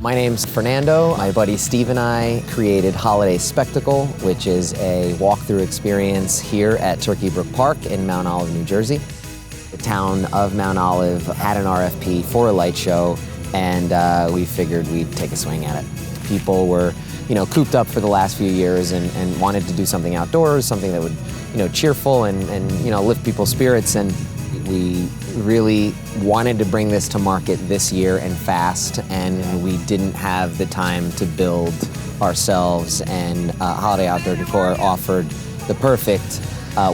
My name's Fernando. My buddy Steve and I created Holiday Spectacle, which is a walkthrough experience here at Brook Park in Mount Olive, New Jersey. The town of Mount Olive had an RFP for a light show, and we figured we'd take a swing at it. People were, cooped up for the last few years and wanted to do something outdoors, something that would, cheerful and lift people's spirits. And we really wanted to bring this to market this year and fast, and we didn't have the time to build ourselves, and Holiday Outdoor Decor offered the perfect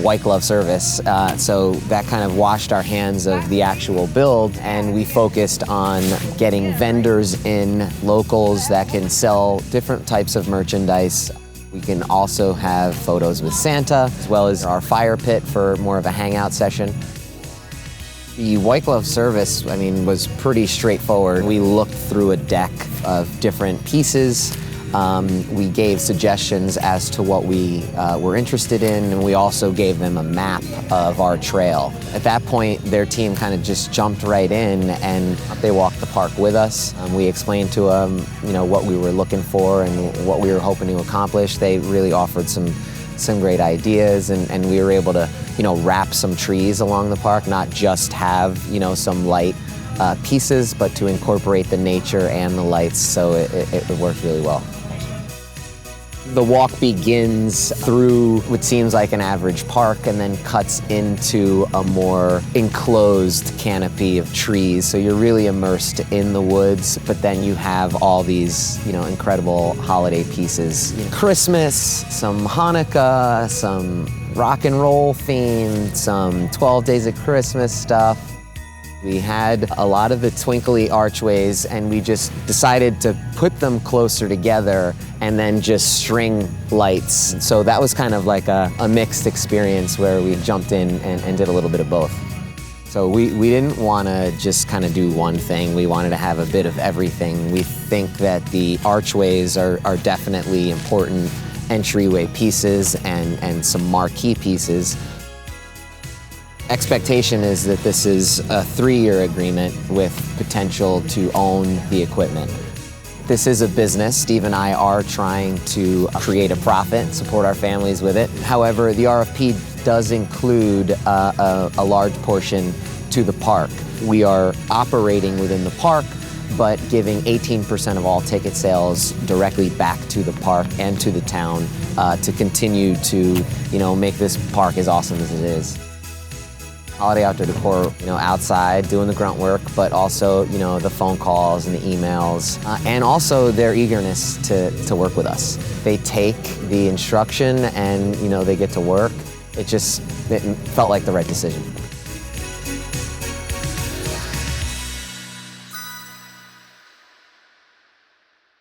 white glove service. So that kind of washed our hands of the actual build, and we focused on getting vendors in, locals that can sell different types of merchandise. We can also have photos with Santa, as well as our fire pit for more of a hangout session. The white glove service, was pretty straightforward. We looked through a deck of different pieces. We gave suggestions as to what we were interested in, and we also gave them a map of our trail. At that point, their team kind of just jumped right in, and they walked the park with us. We explained to them, what we were looking for and what we were hoping to accomplish. They really offered some great ideas, and we were able to, wrap some trees along the park, not just have, some light pieces, but to incorporate the nature and the lights, so it worked really well. The walk begins through what seems like an average park and then cuts into a more enclosed canopy of trees. So you're really immersed in the woods, but then you have all these, incredible holiday pieces. Christmas, some Hanukkah, some rock and roll themed, some 12 Days of Christmas stuff. We had a lot of the twinkly archways, and we just decided to put them closer together and then just string lights. So that was kind of like a mixed experience where we jumped in and did a little bit of both. So we didn't want to just kind of do one thing. We wanted to have a bit of everything. We think that the archways are definitely important entryway pieces and some marquee pieces. Expectation is that this is a 3-year agreement with potential to own the equipment. This is a business. Steve and I are trying to create a profit, support our families with it. However, the RFP does include a large portion to the park. We are operating within the park, but giving 18% of all ticket sales directly back to the park and to the town to continue to, make this park as awesome as it is. Holiday Outdoor Decor, outside doing the grunt work, but also, the phone calls and the emails, and also their eagerness to work with us. They take the instruction and, they get to work. It felt like the right decision.